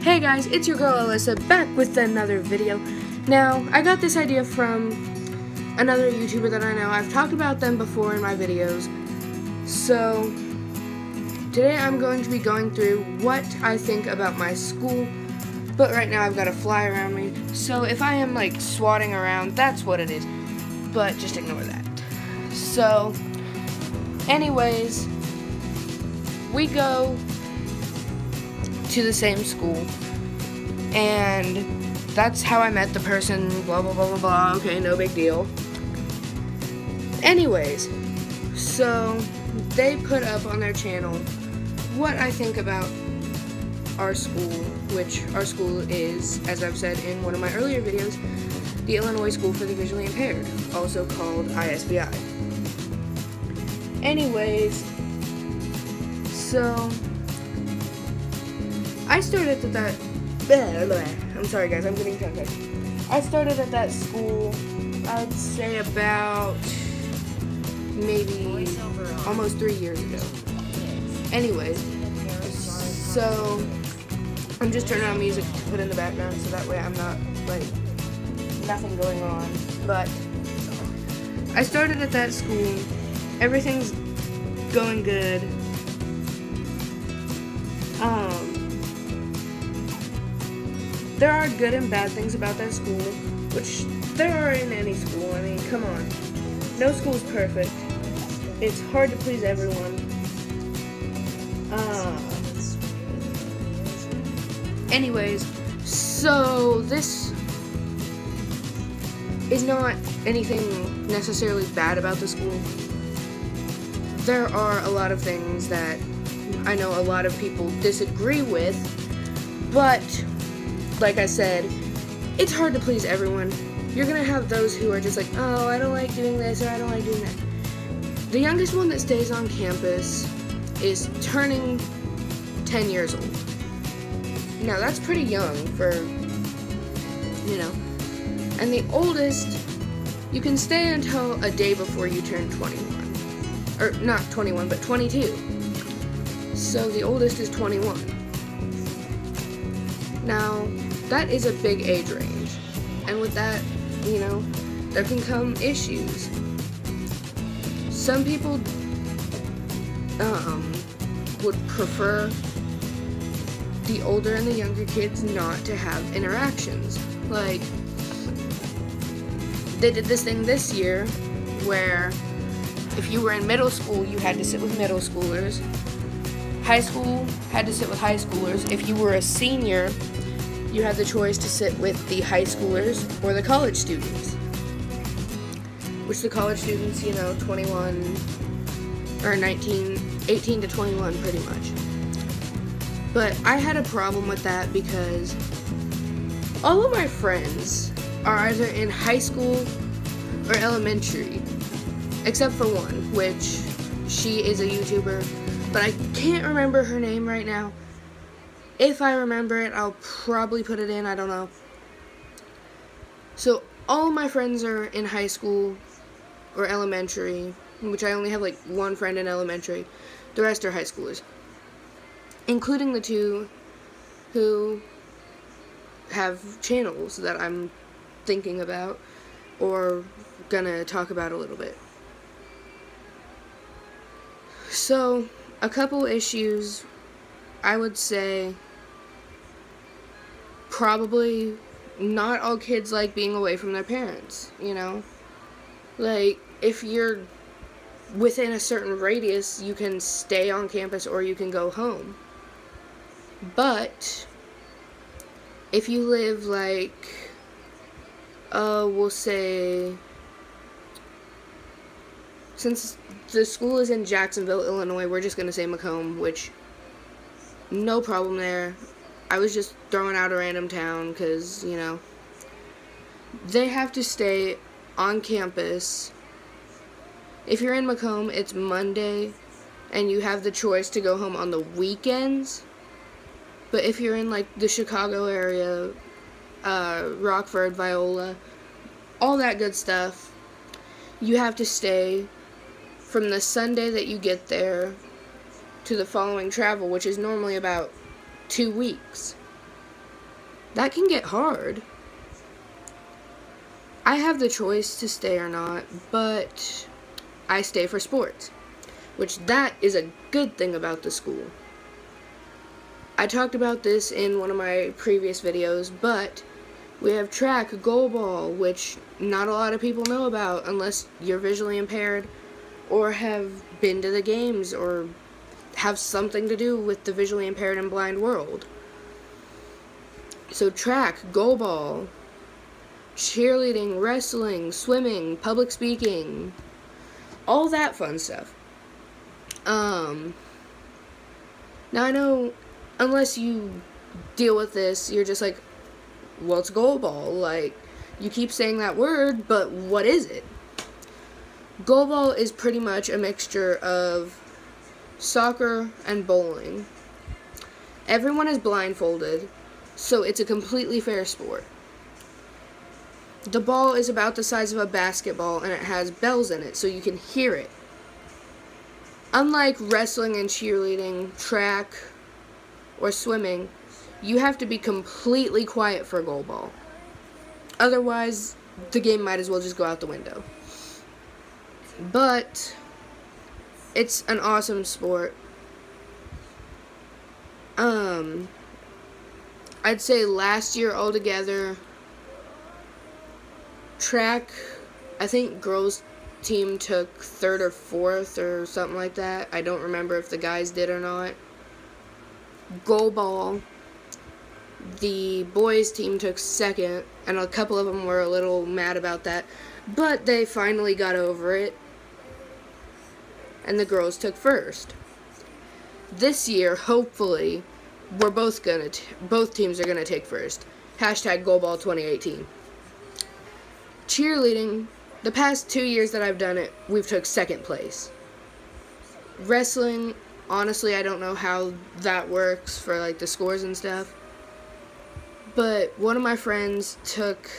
Hey guys, it's your girl Alyssa back with another video. Now, I got this idea from another YouTuber that I know. I've talked about them before in my videos. So, today I'm going to be going through what I think about my school. But right now I've got a fly around me. So if I am like swatting around, that's what it is. But just ignore that. So, anyways, we go to the same school, and that's how I met the person, blah blah blah blah blah. Okay, no big deal. Anyways, so they put up on their channel what I think about our school, which our school is, as I've said in one of my earlier videos, the Illinois School for the Visually Impaired, also called ISVI. Anyways, so I started at that, I'm sorry guys, I'm getting tongue tied. I started at that school, I'd say about maybe almost 3 years ago. Anyways, so I'm just turning on music to put in the background so that way I'm not, like, nothing going on. But I started at that school, everything's going good. There are good and bad things about that school, which there are in any school. I mean, come on. No school's perfect. It's hard to please everyone. Anyways, so this is not anything necessarily bad about the school. There are a lot of things that I know a lot of people disagree with, but like I said, it's hard to please everyone. You're gonna have those who are just like, oh, I don't like doing this or I don't like doing that. The youngest one that stays on campus is turning 10 years old. Now that's pretty young for, you know. And the oldest, you can stay until a day before you turn 21. Or not 21, but 22. So the oldest is 21. Now, that is a big age range, and with that, you know, there can come issues. Some people would prefer the older and the younger kids not to have interactions. Like, they did this thing this year where if you were in middle school, you had to sit with middle schoolers. High school had to sit with high schoolers. If you were a senior, you had the choice to sit with the high schoolers or the college students. Which the college students, you know, 21 or 18 to 21 pretty much. But I had a problem with that because all of my friends are either in high school or elementary, except for one, which she is a YouTuber, but I can't remember her name right now. If I remember it, I'll probably put it in, I don't know. So, all my friends are in high school or elementary, which I only have like one friend in elementary. The rest are high schoolers, including the two who have channels that I'm thinking about or gonna talk about a little bit. So, a couple issues, I would say probably not all kids like being away from their parents, you know? Like, if you're within a certain radius, you can stay on campus or you can go home. But if you live like, we'll say, since the school is in Jacksonville, Illinois, we're just gonna say Macomb, which, no problem there. I was just throwing out a random town because, you know, they have to stay on campus. If you're in Macomb, it's Monday, and you have the choice to go home on the weekends. But if you're in, like, the Chicago area, Rockford, Viola, all that good stuff, you have to stay from the Sunday that you get there to the following travel, which is normally about 2 weeks. that can get hard. I have the choice to stay or not, but I stay for sports, which that is a good thing about the school. I talked about this in one of my previous videos, but we have track, goalball, which not a lot of people know about unless you're visually impaired or have been to the games or have something to do with the visually impaired and blind world. So track, goalball, cheerleading, wrestling, swimming, public speaking, all that fun stuff. Now I know, unless you deal with this, you're just like, well, it's goalball. Like, you keep saying that word, but what is it? Goalball is pretty much a mixture of soccer and bowling. Everyone is blindfolded, so it's a completely fair sport. The ball is about the size of a basketball, and it has bells in it, so you can hear it. Unlike wrestling and cheerleading, track, or swimming, you have to be completely quiet for goalball. Otherwise, the game might as well just go out the window. But it's an awesome sport. I'd say last year altogether, track, I think girls team took 3rd or 4th or something like that. I don't remember if the guys did or not. Goalball, the boys team took 2nd, and a couple of them were a little mad about that, but they finally got over it, and the girls took 1st. This year, hopefully, we're both teams are gonna take 1st. Hashtag Goalball 2018. Cheerleading, the past 2 years that I've done it, we've took 2nd place. Wrestling, honestly, I don't know how that works for like the scores and stuff. But one of my friends took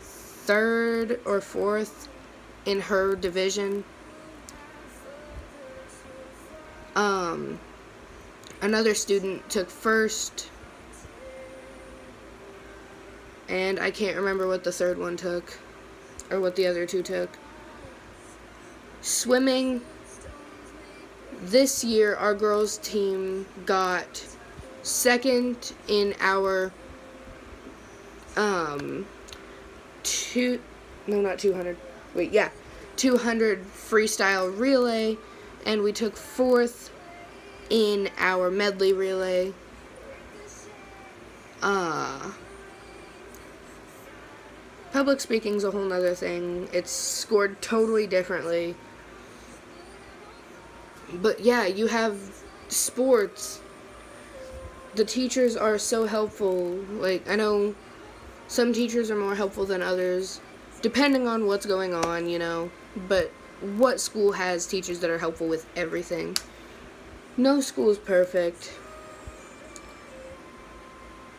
3rd or 4th in her division. Another student took 1st. And I can't remember what the 3rd one took, or what the other 2 took. Swimming, this year our girls team got 2nd in our 200 freestyle relay, and we took 4th in our medley relay. Public speaking's a whole nother thing. It's scored totally differently. But yeah, you have sports. The teachers are so helpful. Like, I know some teachers are more helpful than others, depending on what's going on, you know. But what school has teachers that are helpful with everything? No school is perfect.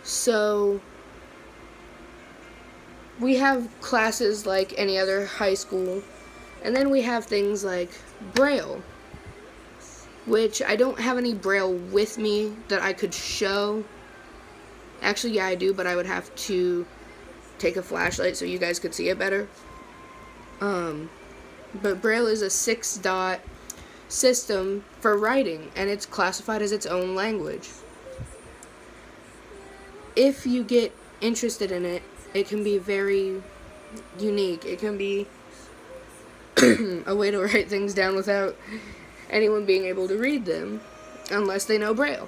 So we have classes like any other high school, and then we have things like Braille, which I don't have any Braille with me that I could show. Actually, yeah, I do, but I would have to take a flashlight so you guys could see it better. But Braille is a 6-dot system for writing, and it's classified as its own language. If you get interested in it, it can be very unique. It can be a way to write things down without anyone being able to read them, unless they know Braille.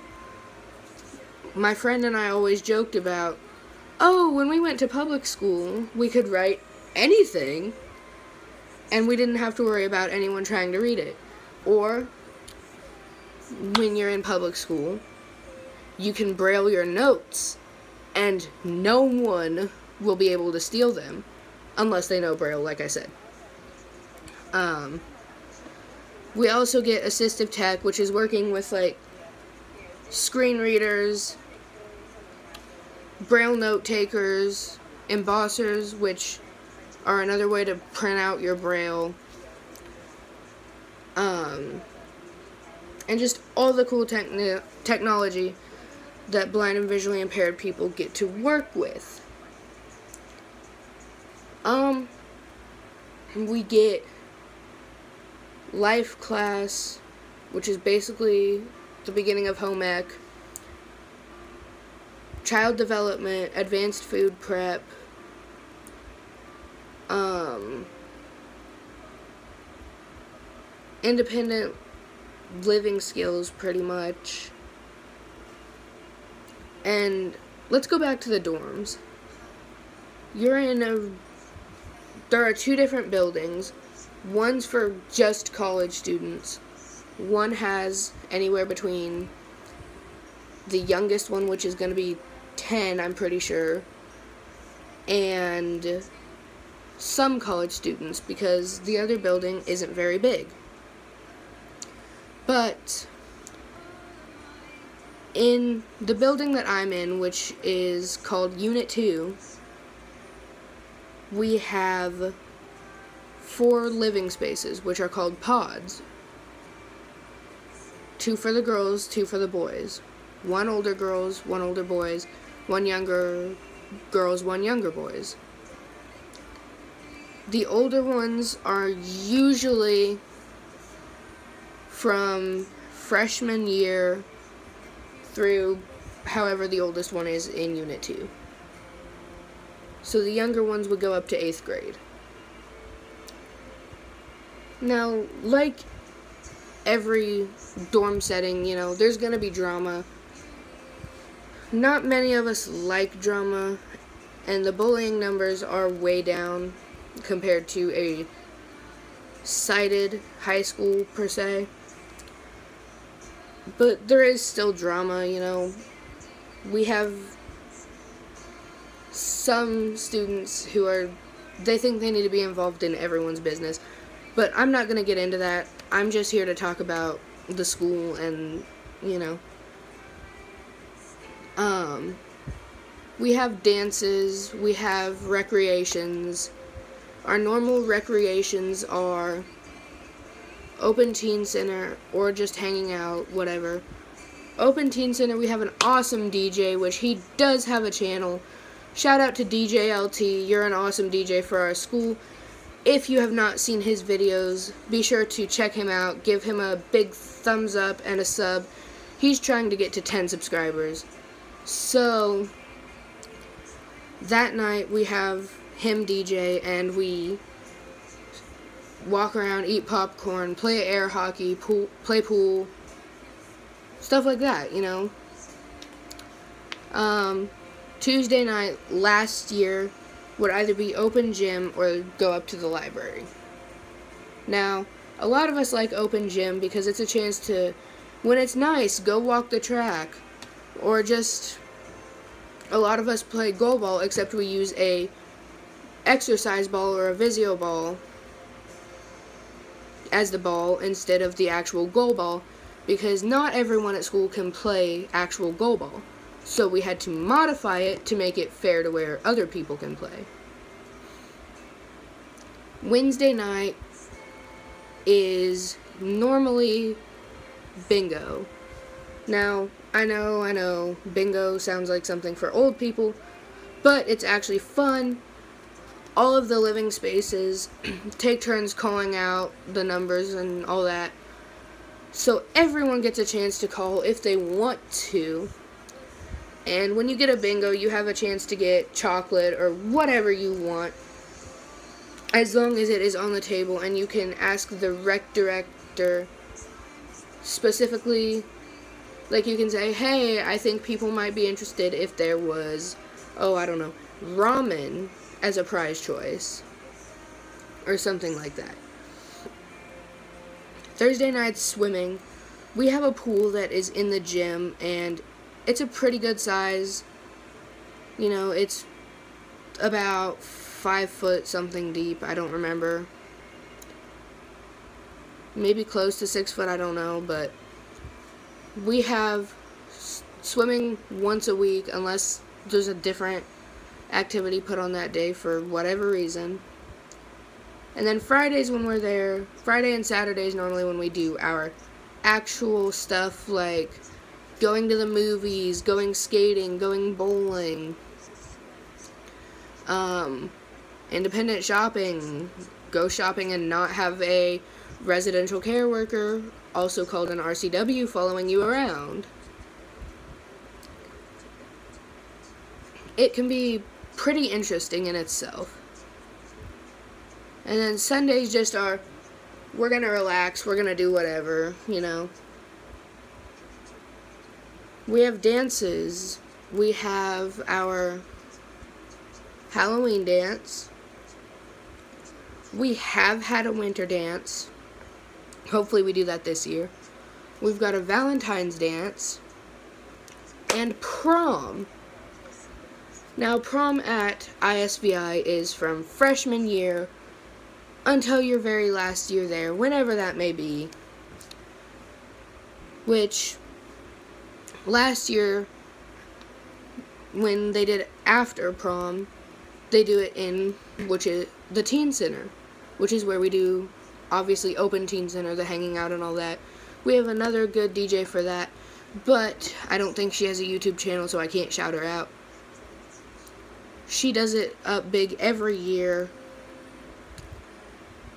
My friend and I always joked about, oh, when we went to public school, we could write anything, and we didn't have to worry about anyone trying to read it. Or, when you're in public school, you can Braille your notes, and no one will be able to steal them, unless they know Braille, like I said. We also get assistive tech, which is working with, like, screen readers, Braille note takers, embossers, which are another way to print out your Braille, and just all the cool technology that blind and visually impaired people get to work with. We get life class, which is basically the beginning of home ec, child development, advanced food prep, independent living skills, pretty much. And let's go back to the dorms. There are 2 different buildings. One's for just college students. One has anywhere between the youngest one, which is going to be 10, I'm pretty sure, and some college students, because the other building isn't very big. But in the building that I'm in, which is called Unit 2, we have 4 living spaces, which are called pods. 2 for the girls, 2 for the boys. 1 older girls, 1 older boys, 1 younger girls, 1 younger boys. The older ones are usually from freshman year through however the oldest one is in Unit 2. So the younger ones would go up to 8th grade. Now, like every dorm setting, you know, there's gonna be drama. Not many of us like drama, and the bullying numbers are way down compared to a cited high school, per se. But there is still drama, you know. We have some students who they think they need to be involved in everyone's business. But I'm not going to get into that. I'm just here to talk about the school and, you know. We have dances, we have recreations. Our normal recreations are Open Teen Center or just hanging out, whatever. Open Teen Center, we have an awesome DJ, which he does have a channel. Shout out to Dejay LT. You're an awesome DJ for our school. If you have not seen his videos, be sure to check him out. Give him a big thumbs up and a sub. He's trying to get to 10 subscribers. So, that night we have him DJ, and we walk around, eat popcorn, play air hockey, play pool, stuff like that, you know. Tuesday night last year would either be open gym or go up to the library. Now, a lot of us like open gym because it's a chance to, when it's nice, go walk the track. Or just, a lot of us play goal ball, except we use a exercise ball or a Visio ball as the ball instead of the actual goal ball, because not everyone at school can play actual goal ball. So we had to modify it to make it fair to where other people can play. Wednesday night is normally bingo. Now, I know, bingo sounds like something for old people, but it's actually fun. All of the living spaces take turns calling out the numbers and all that. So everyone gets a chance to call if they want to. And when you get a bingo, you have a chance to get chocolate or whatever you want, as long as it is on the table, and you can ask the rec director specifically. Like, you can say, hey, I think people might be interested if there was, I don't know, ramen as a prize choice, or something like that. Thursday night swimming, we have a pool that is in the gym, and it's a pretty good size. You know, it's about 5 foot something deep, I don't remember. Maybe close to 6 foot, I don't know, but we have swimming once a week, unless there's a different activity put on that day for whatever reason. And then Fridays when we're there, Friday and Saturdays normally when we do our actual stuff, like going to the movies, going skating, going bowling, independent shopping, go shopping and not have a residential care worker, also called an RCW, following you around. It can be pretty interesting in itself. And then Sundays just are, we're gonna relax, we're gonna do whatever, you know. We have dances. We have our Halloween dance. We have had a winter dance. Hopefully we do that this year. We've got a Valentine's dance. And prom. Now, prom at ISVI is from freshman year until your very last year there, whenever that may be. Which, last year, when they did after prom, they do it in, which is the teen center, which is where we do, obviously, open teen center, the hanging out and all that. We have another good DJ for that, but I don't think she has a YouTube channel, so I can't shout her out. She does it up big every year.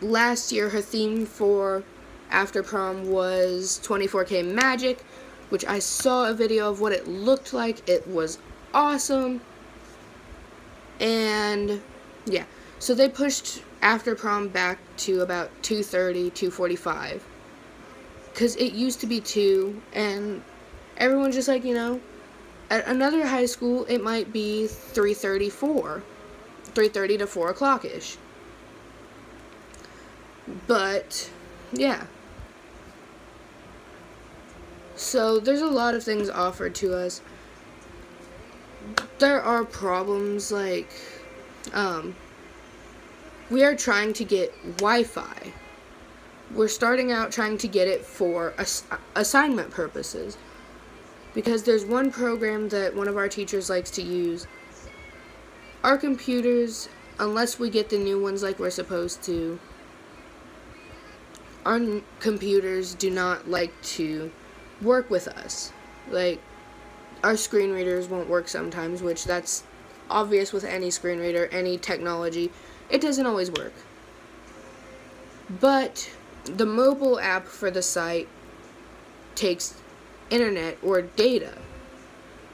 Last year, her theme for after prom was 24K Magic, which I saw a video of what it looked like. It was awesome. And yeah, so they pushed after prom back to about 2:30, 2:45, because it used to be 2, and everyone's just like, you know, at another high school it might be 3:30 to 4 o'clock ish. But yeah, so there's a lot of things offered to us. There are problems, like, we are trying to get Wi-Fi. We're starting out trying to get it for assignment purposes, because there's one program that one of our teachers likes to use. Our computers, unless we get the new ones like we're supposed to, our computers do not like to work with us. Like, our screen readers won't work sometimes, which that's obvious with any screen reader, any technology. It doesn't always work. But the mobile app for the site takes internet or data,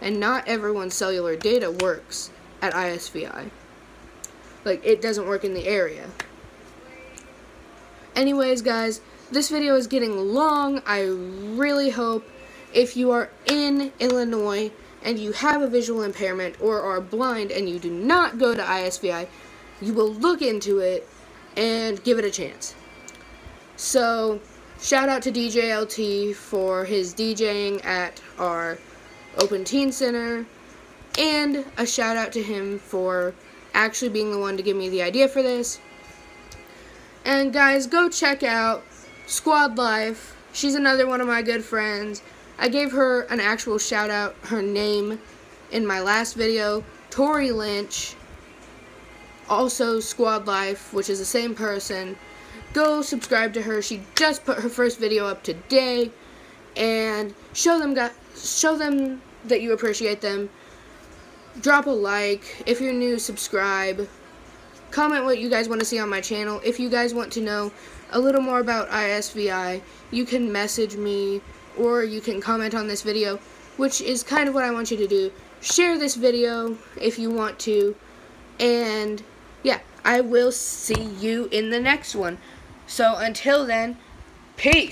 and not everyone's cellular data works at ISVI. Like, it doesn't work in the area. Anyways, guys, this video is getting long. I really hope, if you are in Illinois and you have a visual impairment or are blind and you do not go to ISVI, you will look into it and give it a chance. So, shout out to Dejay LT for his DJing at our Open Teen Center, and a shout out to him for actually being the one to give me the idea for this. And guys, go check out Squad Life. She's another one of my good friends. I gave her an actual shout out, her name, in my last video. Tori Lynch, also Squad Life, which is the same person. Go subscribe to her. She just put her first video up today, and show them that you appreciate them. Drop a like. If you're new, subscribe. Comment what you guys want to see on my channel. If you guys want to know a little more about ISVI, you can message me, or you can comment on this video, which is kind of what I want you to do. Share this video if you want to, and yeah, I will see you in the next one. So until then, peace.